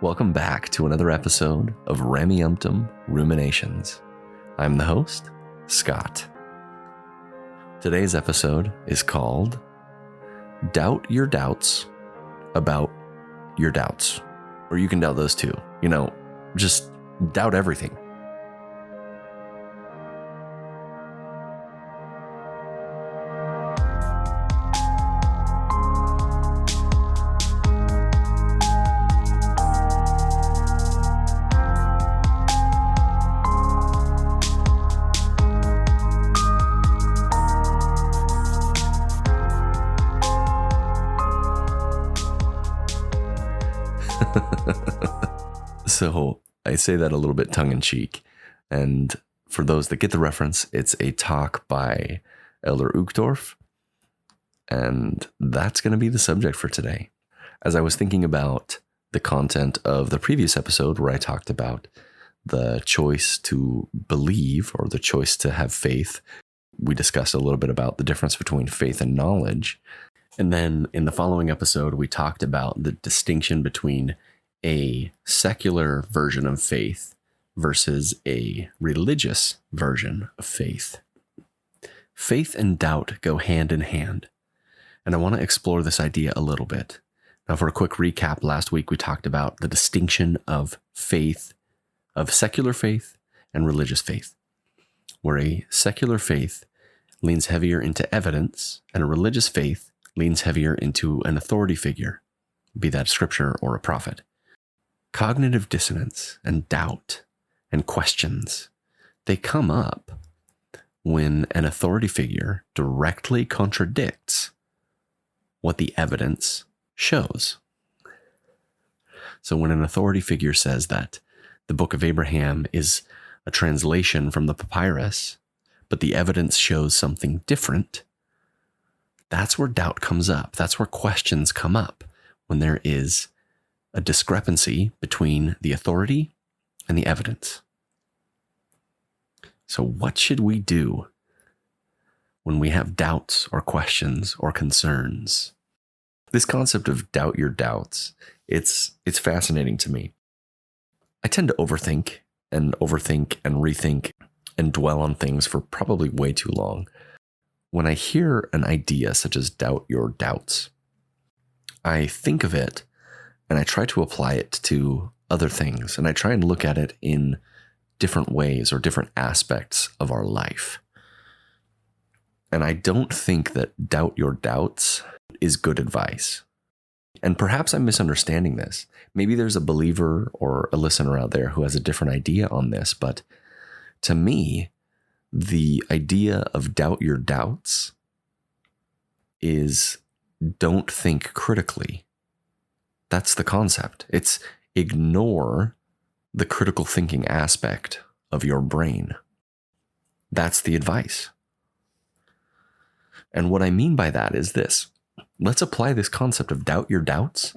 Welcome back to another episode of Rameumptom Ruminations. I'm the host, Scott. Today's episode is called Doubt Your Doubts About Your Doubts. Or you can doubt those too. Just doubt everything. So I say that a little bit tongue-in-cheek, and for those that get the reference, it's a talk by Elder Uchtdorf, and that's going to be the subject for today. As I was thinking about the content of the previous episode where I talked about the choice to believe or the choice to have faith, we discussed a little bit about the difference between faith and knowledge. And then in the following episode, we talked about the distinction between a secular version of faith versus a religious version of faith. Faith and doubt go hand in hand, and I want to explore this idea a little bit. Now, for a quick recap, last week we talked about the distinction of faith, of secular faith and religious faith, where a secular faith leans heavier into evidence and a religious faith leans heavier into an authority figure, be that scripture or a prophet. Cognitive dissonance and doubt and questions, they come up when an authority figure directly contradicts what the evidence shows. So when an authority figure says that the Book of Abraham is a translation from the papyrus, but the evidence shows something different, that's where doubt comes up. That's where questions come up, when there is a discrepancy between the authority and the evidence. So what should we do when we have doubts or questions or concerns? This concept of doubt your doubts, it's fascinating to me. I tend to overthink and rethink and dwell on things for probably way too long. When I hear an idea such as doubt your doubts, I think of it and I try to apply it to other things, and I try and look at it in different ways or different aspects of our life. And I don't think that doubt your doubts is good advice. And perhaps I'm misunderstanding this. Maybe there's a believer or a listener out there who has a different idea on this, but to me, the idea of doubt your doubts is don't think critically. That's the concept. It's ignore the critical thinking aspect of your brain. That's the advice. And what I mean by that is this. Let's apply this concept of doubt your doubts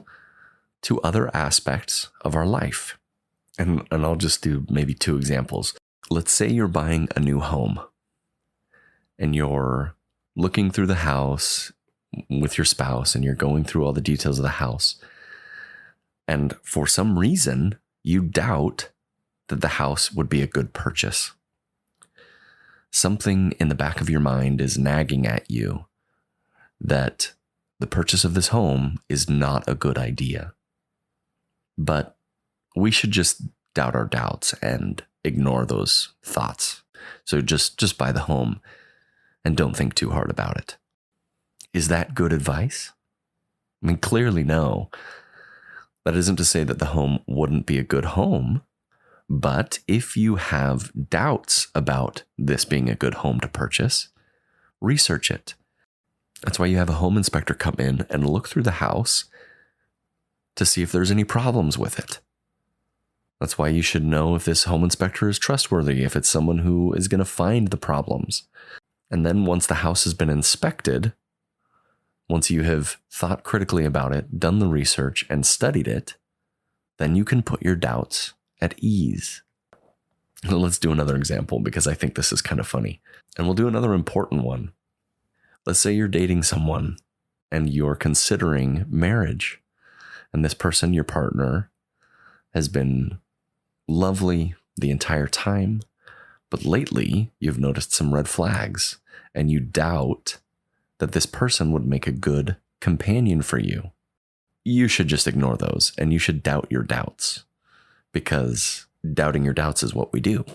to other aspects of our life. And I'll just do maybe two examples. Let's say you're buying a new home and you're looking through the house with your spouse and you're going through all the details of the house. And for some reason, you doubt that the house would be a good purchase. Something in the back of your mind is nagging at you that the purchase of this home is not a good idea. But we should just doubt our doubts and ignore those thoughts. So just buy the home and don't think too hard about it. Is that good advice? I mean, clearly no. That isn't to say that the home wouldn't be a good home, but if you have doubts about this being a good home to purchase, research it. That's why you have a home inspector come in and look through the house to see if there's any problems with it. That's why you should know if this home inspector is trustworthy, if it's someone who is going to find the problems. And then once the house has been inspected, once you have thought critically about it, done the research, and studied it, then you can put your doubts at ease. Let's do another example because I think this is kind of funny. And we'll do another important one. Let's say you're dating someone and you're considering marriage. And this person, your partner, has been lovely the entire time, but lately you've noticed some red flags and you doubt that this person would make a good companion for you. You should just ignore those and you should doubt your doubts, because doubting your doubts is what we do.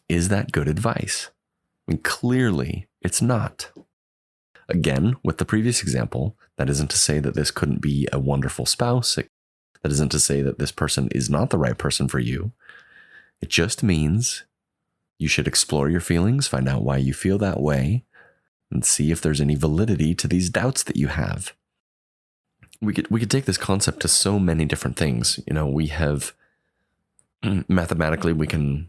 Is that good advice? I mean, clearly it's not. Again, with the previous example, that isn't to say that this couldn't be a wonderful spouse. That isn't to say that this person is not the right person for you. It just means you should explore your feelings, find out why you feel that way, and see if there's any validity to these doubts that you have. We could take this concept to so many different things. We have, mathematically, we can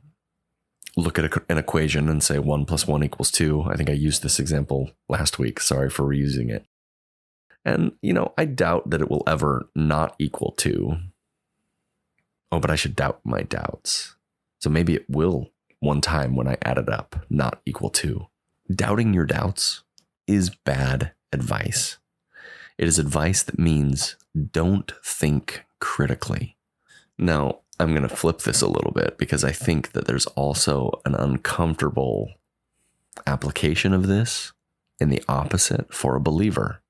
look at an equation and say 1 + 1 = 2. I think I used this example last week. Sorry for reusing it. And, I doubt that it will ever not equal 2. Oh, but I should doubt my doubts. So maybe it will one time when I add it up not equal 2. Doubting your doubts is bad advice. It is advice that means don't think critically. Now, I'm going to flip this a little bit because I think that there's also an uncomfortable application of this in the opposite for a believer.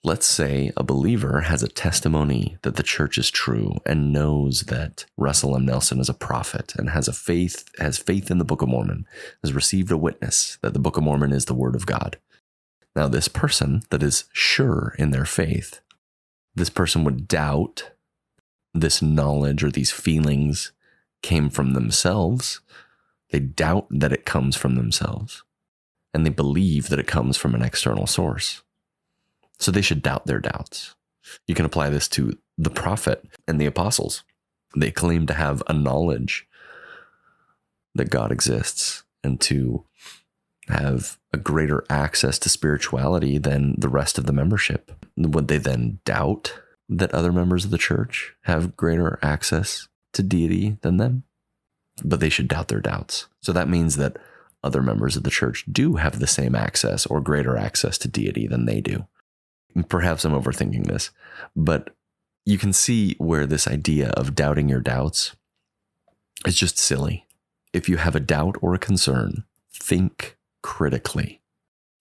Let's say a believer has a testimony that the church is true and knows that Russell M. Nelson is a prophet and has faith in the Book of Mormon, has received a witness that the Book of Mormon is the Word of God. Now, this person that is sure in their faith, this person would doubt this knowledge or these feelings came from themselves. They doubt that it comes from themselves, and they believe that it comes from an external source. So they should doubt their doubts. You can apply this to the prophet and the apostles. They claim to have a knowledge that God exists and to have a greater access to spirituality than the rest of the membership. Would they then doubt that other members of the church have greater access to deity than them? But they should doubt their doubts. So that means that other members of the church do have the same access or greater access to deity than they do. Perhaps I'm overthinking this, but you can see where this idea of doubting your doubts is just silly. If you have a doubt or a concern, think critically.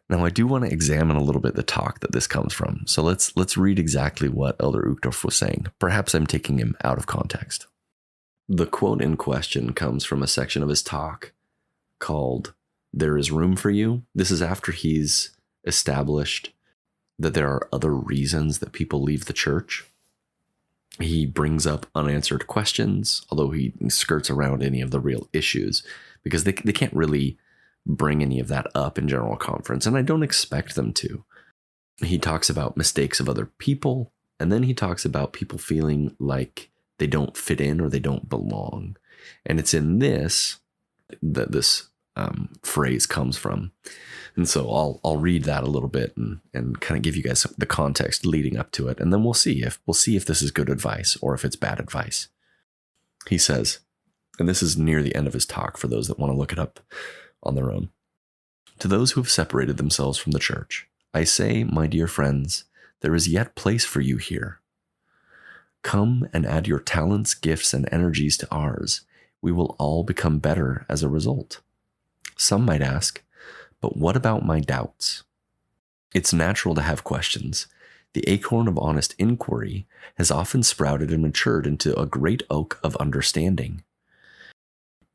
Now, I do want to examine a little bit the talk that this comes from. So let's read exactly what Elder Uchtdorf was saying. Perhaps I'm taking him out of context. The quote in question comes from a section of his talk called "There is Room for You." This is after he's established that there are other reasons that people leave the church. He brings up unanswered questions, although he skirts around any of the real issues because they can't really bring any of that up in general conference, and I don't expect them to. He talks about mistakes of other people, and then he talks about people feeling like they don't fit in or they don't belong. And it's in this that this phrase comes from. And so I'll read that a little bit and kind of give you guys the context leading up to it, and then we'll see if this is good advice or if it's bad advice. He says, and this is near the end of his talk for those that want to look it up on their own. "To those who have separated themselves from the church, I say, my dear friends, there is yet place for you here. Come and add your talents, gifts, and energies to ours. We will all become better as a result. Some might ask, but what about my doubts? It's natural to have questions. The acorn of honest inquiry has often sprouted and matured into a great oak of understanding.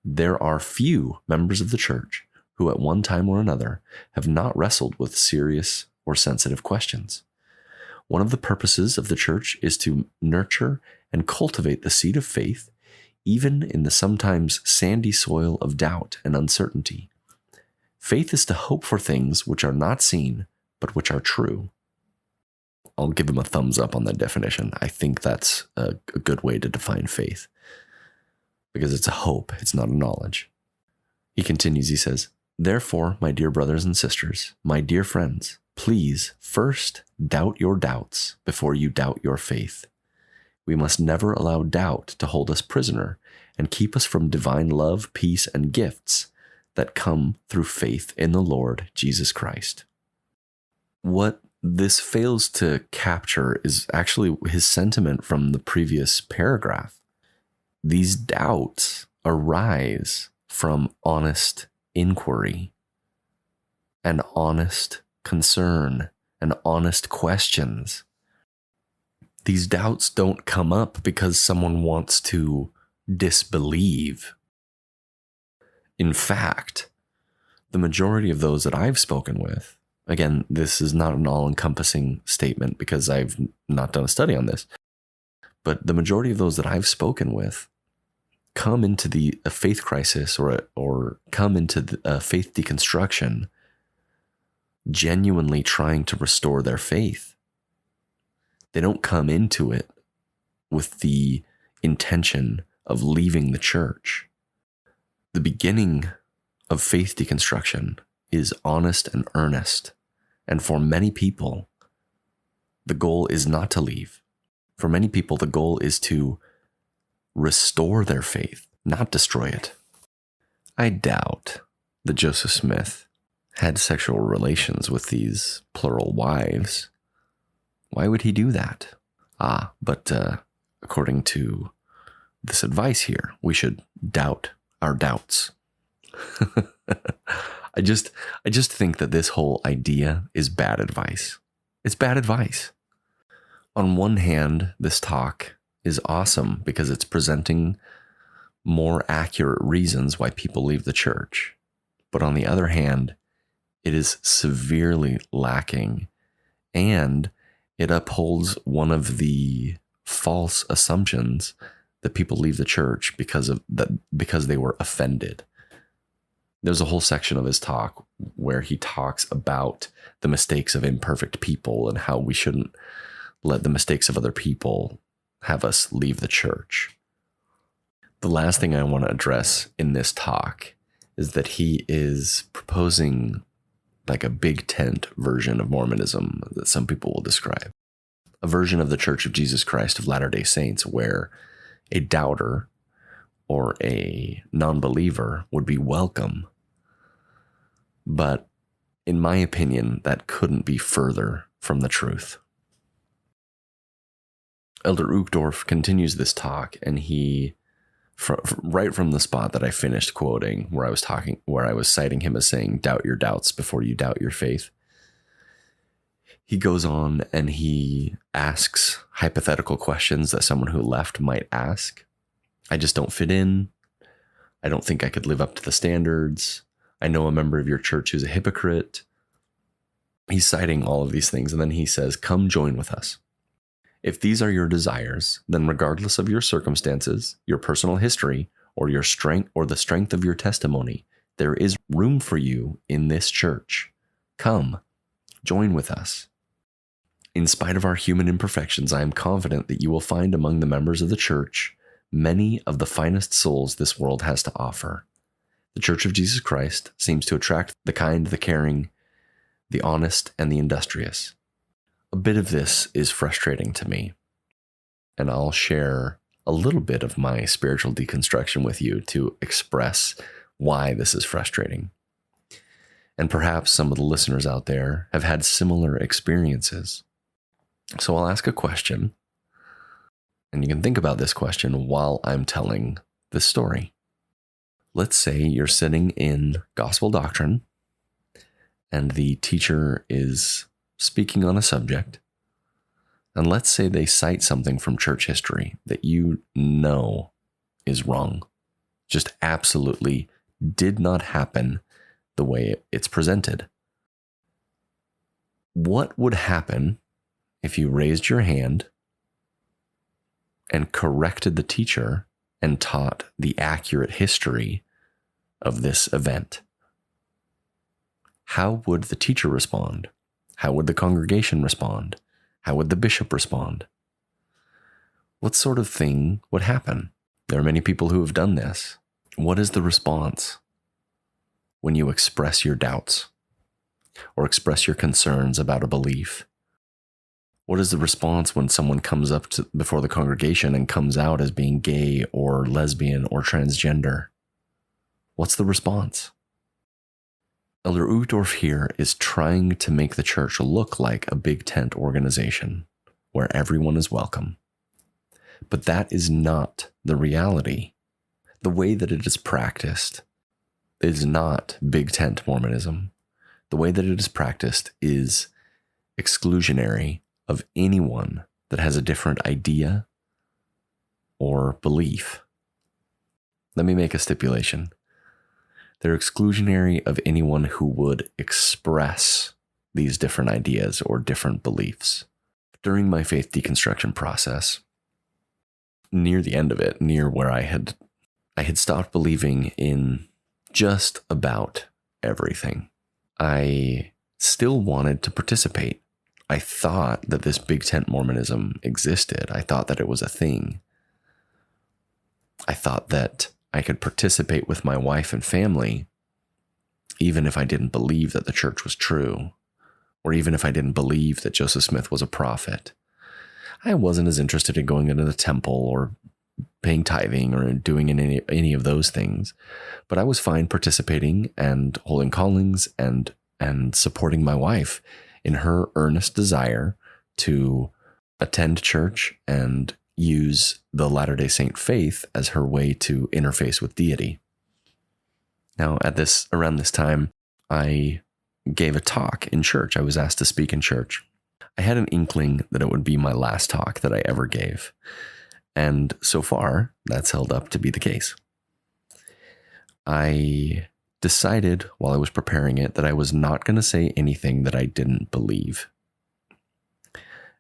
There are few members of the church who at one time or another have not wrestled with serious or sensitive questions. One of the purposes of the church is to nurture and cultivate the seed of faith, even in the sometimes sandy soil of doubt and uncertainty. Faith is to hope for things which are not seen, but which are true." I'll give him a thumbs up on that definition. I think that's a good way to define faith, because it's a hope, it's not a knowledge. He continues, he says, "Therefore, my dear brothers and sisters, my dear friends, please first doubt your doubts before you doubt your faith. We must never allow doubt to hold us prisoner and keep us from divine love, peace, and gifts that come through faith in the Lord Jesus Christ." What this fails to capture is actually his sentiment from the previous paragraph. these doubts arise from honest inquiry and honest concern and honest questions. These doubts don't come up because someone wants to disbelieve. In fact, the majority of those that I've spoken with, again, this is not an all-encompassing statement because I've not done a study on this, but the majority of those that I've spoken with come into a faith crisis or come into a faith deconstruction genuinely trying to restore their faith. They don't come into it with the intention of leaving the church. The beginning of faith deconstruction is honest and earnest. And for many people, the goal is not to leave. For many people, the goal is to restore their faith, not destroy it. I doubt that Joseph Smith had sexual relations with these plural wives. Why would he do that? But according to this advice here, we should doubt our doubts. I just think that this whole idea is bad advice. It's bad advice. On one hand, this talk is awesome because it's presenting more accurate reasons why people leave the church. But on the other hand, it is severely lacking, and it upholds one of the false assumptions that people leave the church because they were offended. There's a whole section of his talk where he talks about the mistakes of imperfect people and how we shouldn't let the mistakes of other people have us leave the church. The last thing I want to address in this talk is that he is proposing like a big tent version of Mormonism that some people will describe. A version of the Church of Jesus Christ of Latter-day Saints where a doubter or a non-believer would be welcome. But in my opinion, that couldn't be further from the truth. Elder Uchtdorf continues this talk, and he, right from the spot that I finished quoting, where I was citing him as saying, "Doubt your doubts before you doubt your faith," he goes on and he asks hypothetical questions that someone who left might ask. I just don't fit in. I don't think I could live up to the standards. I know a member of your church who's a hypocrite. He's citing all of these things, and then he says, "Come join with us. If these are your desires, then regardless of your circumstances, your personal history, or your strength or the strength of your testimony, there is room for you in this church. Come, join with us. In spite of our human imperfections, I am confident that you will find among the members of the church many of the finest souls this world has to offer. The Church of Jesus Christ seems to attract the kind, the caring, the honest, and the industrious." A bit of this is frustrating to me, and I'll share a little bit of my spiritual deconstruction with you to express why this is frustrating. And perhaps some of the listeners out there have had similar experiences. So I'll ask a question, and you can think about this question while I'm telling this story. Let's say you're sitting in gospel doctrine, and the teacher is speaking on a subject, and let's say they cite something from church history that you know is wrong, just absolutely did not happen the way it's presented. What would happen if you raised your hand and corrected the teacher and taught the accurate history of this event? How would the teacher respond? How would the congregation respond? How would the bishop respond? What sort of thing would happen? There are many people who have done this. What is the response when you express your doubts or express your concerns about a belief? What is the response when someone comes up before the congregation and comes out as being gay or lesbian or transgender? What's the response? Elder Uchtdorf here is trying to make the church look like a big tent organization where everyone is welcome. But that is not the reality. The way that it is practiced is not Big Tent Mormonism. The way that it is practiced is exclusionary of anyone that has a different idea or belief. Let me make a stipulation. They're exclusionary of anyone who would express these different ideas or different beliefs. During my faith deconstruction process, near the end of it, near where I had stopped believing in just about everything. I still wanted to participate. I thought that this Big Tent Mormonism existed. I thought that it was a thing. I thought that I could participate with my wife and family, even if I didn't believe that the church was true, or even if I didn't believe that Joseph Smith was a prophet. I wasn't as interested in going into the temple or paying tithing or doing any of those things, but I was fine participating and holding callings and supporting my wife in her earnest desire to attend church and use the Latter-day Saint faith as her way to interface with deity. Now, around this time, I gave a talk in church. I was asked to speak in church. I had an inkling that it would be my last talk that I ever gave. And so far, that's held up to be the case. I decided while I was preparing it that I was not going to say anything that I didn't believe.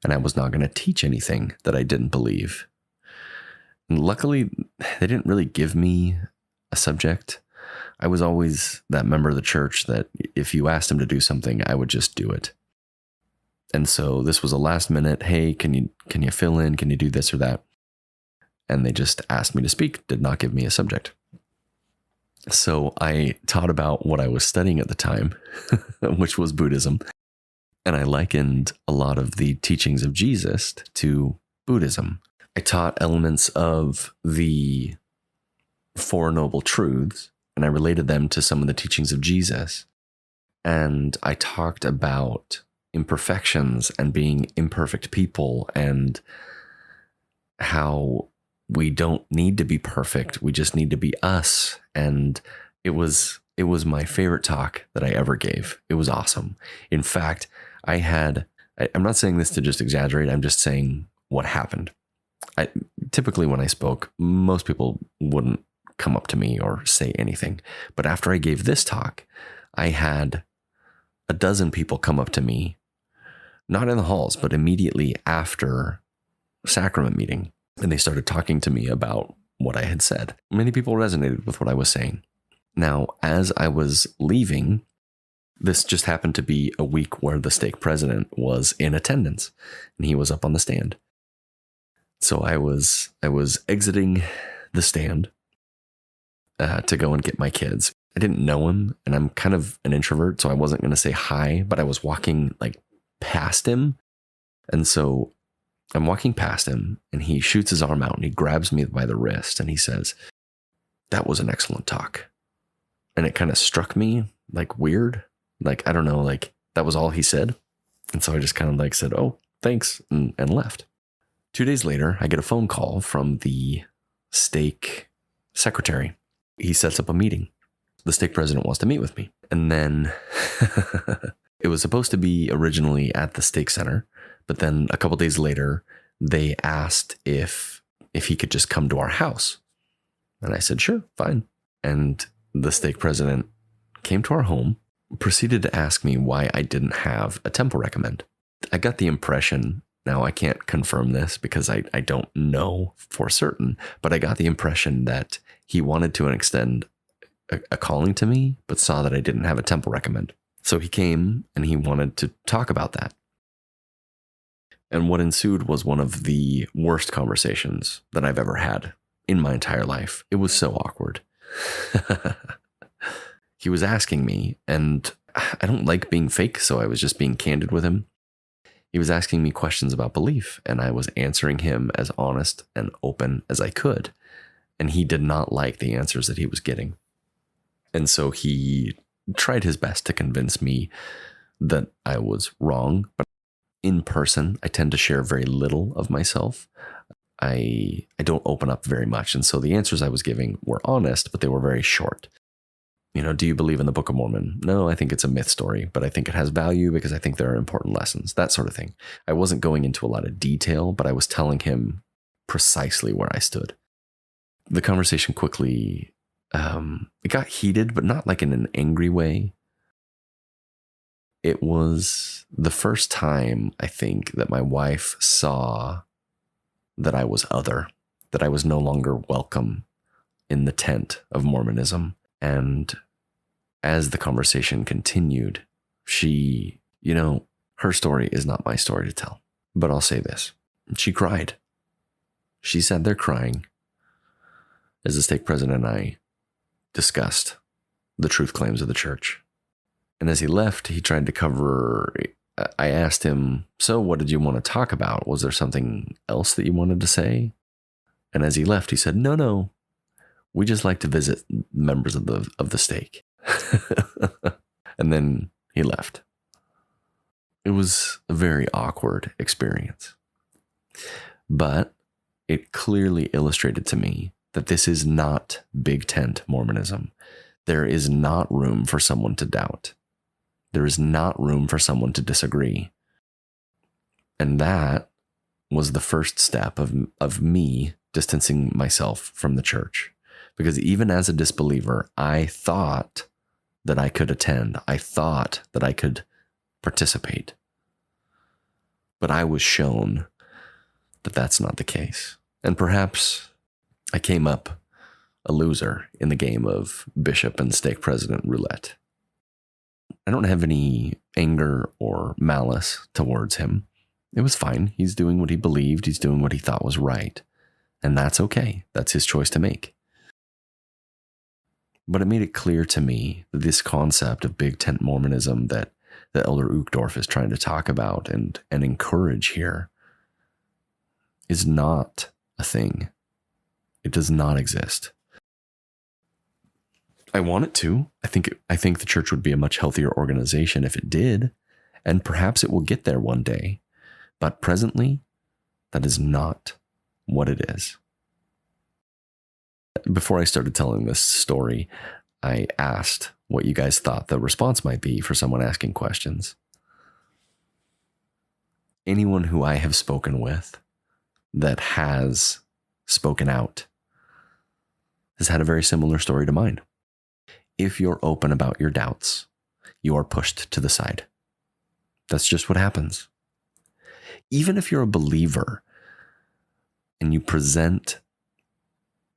And I was not going to teach anything that I didn't believe. And luckily, they didn't really give me a subject. I was always that member of the church that if you asked him to do something, I would just do it. And so this was a last minute, hey, can you fill in? Can you do this or that? And they just asked me to speak, did not give me a subject. So I taught about what I was studying at the time, which was Buddhism. And I likened a lot of the teachings of Jesus to Buddhism. I taught elements of the Four Noble Truths, and I related them to some of the teachings of Jesus. And I talked about imperfections and being imperfect people and how we don't need to be perfect. We just need to be us. And it was my favorite talk that I ever gave. It was awesome. In fact, I'm not saying this to just exaggerate. I'm just saying what happened. Typically when I spoke, most people wouldn't come up to me or say anything. But after I gave this talk, I had a dozen people come up to me, not in the halls, but immediately after sacrament meeting. And they started talking to me about what I had said. Many people resonated with what I was saying. Now, as I was leaving, this just happened to be a week where the stake president was in attendance and he was up on the stand. So I was exiting the stand to go and get my kids. I didn't know him and I'm kind of an introvert, so I wasn't going to say hi, but I was walking like past him. And so I'm walking past him and he shoots his arm out and he grabs me by the wrist and he says, "That was an excellent talk." And it kind of struck me like weird. Like, I don't know, like that was all he said. And so I just kind of like said, "Oh, thanks," and left. 2 days later, I get a phone call from the stake secretary. He sets up a meeting. The stake president wants to meet with me. And then it was supposed to be originally at the stake center. But then a couple days later, they asked if he could just come to our house. And I said, sure, fine. And the stake president came to our home, proceeded to ask me why I didn't have a temple recommend. I got the impression, now I can't confirm this because I don't know for certain, but I got the impression that he wanted to extend a calling to me, but saw that I didn't have a temple recommend. So he came and he wanted to talk about that. And what ensued was one of the worst conversations that I've ever had in my entire life. It was so awkward. He was asking me, and I don't like being fake, so I was just being candid with him. He was asking me questions about belief, and I was answering him as honest and open as I could. And he did not like the answers that he was getting. And so he tried his best to convince me that I was wrong, but in person, I tend to share very little of myself. I don't open up very much. And so the answers I was giving were honest, but they were very short. Do you believe in the Book of Mormon? No, I think it's a myth story, but I think it has value because I think there are important lessons, that sort of thing. I wasn't going into a lot of detail, but I was telling him precisely where I stood. The conversation quickly, it got heated, but not like in an angry way. It was the first time, I think, that my wife saw that I was other, that I was no longer welcome in the tent of Mormonism. And as the conversation continued, she, her story is not my story to tell. But I'll say this. She cried. She sat there crying as the stake president and I discussed the truth claims of the church. And as he left, he tried to cover. I asked him, so what did you want to talk about? Was there something else that you wanted to say? And as he left, he said, no, we just like to visit members of the stake. And then he left. It was a very awkward experience. But it clearly illustrated to me that this is not big tent Mormonism. There is not room for someone to doubt. There is not room for someone to disagree. And that was the first step of me distancing myself from the church. Because even as a disbeliever, I thought that I could attend. I thought that I could participate. But I was shown that that's not the case. And perhaps I came up a loser in the game of bishop and stake president roulette. I don't have any anger or malice towards him. It was fine. He's doing what he believed. He's doing what he thought was right. And that's okay. That's his choice to make. But it made it clear to me that this concept of big tent Mormonism that Elder Uchtdorf is trying to talk about and encourage here is not a thing. It does not exist. I want it to. I think the church would be a much healthier organization if it did, and perhaps it will get there one day. But presently, that is not what it is. Before I started telling this story, I asked what you guys thought the response might be for someone asking questions. Anyone who I have spoken with that has spoken out has had a very similar story to mine. If you're open about your doubts, you are pushed to the side. That's just what happens. Even if you're a believer and you present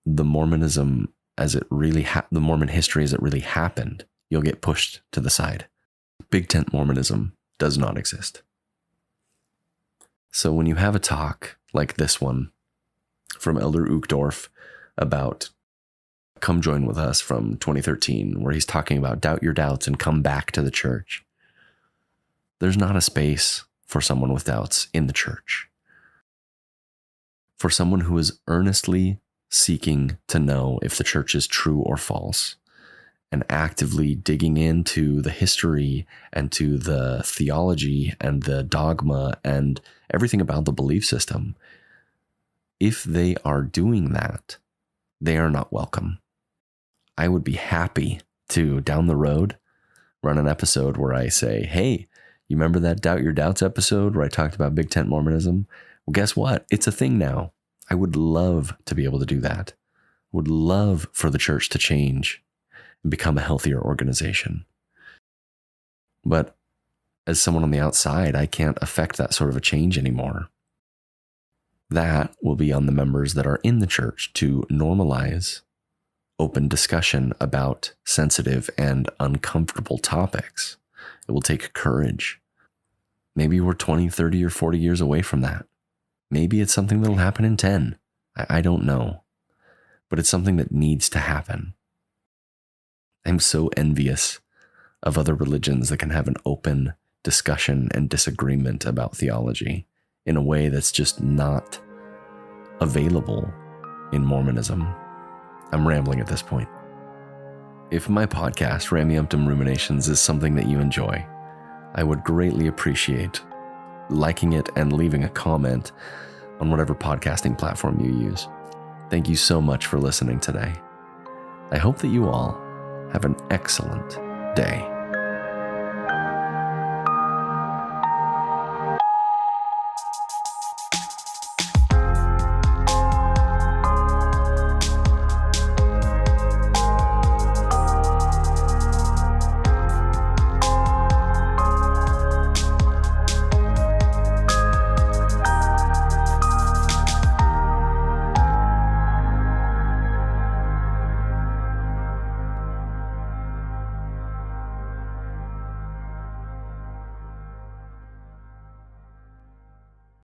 the Mormonism as it really the Mormon history as it really happened, you'll get pushed to the side. Big tent Mormonism does not exist. So when you have a talk like this one from Elder Uchtdorf about Come Join With Us from 2013, where he's talking about doubt your doubts and come back to the church, there's not a space for someone with doubts in the church. For someone who is earnestly seeking to know if the church is true or false, and actively digging into the history and to the theology and the dogma and everything about the belief system, if they are doing that, they are not welcome. I would be happy to, down the road, run an episode where I say, hey, you remember that Doubt Your Doubts episode where I talked about big tent Mormonism? Well, guess what? It's a thing now. I would love to be able to do that. Would love for the church to change and become a healthier organization. But as someone on the outside, I can't affect that sort of a change anymore. That will be on the members that are in the church to normalize open discussion about sensitive and uncomfortable topics. It will take courage. Maybe we're 20, 30, or 40 years away from that. Maybe it's something that'll happen in 10. I don't know. But it's something that needs to happen. I'm so envious of other religions that can have an open discussion and disagreement about theology in a way that's just not available in Mormonism. I'm rambling at this point. If my podcast, Rameumptom Ruminations, is something that you enjoy, I would greatly appreciate liking it and leaving a comment on whatever podcasting platform you use. Thank you so much for listening today. I hope that you all have an excellent day.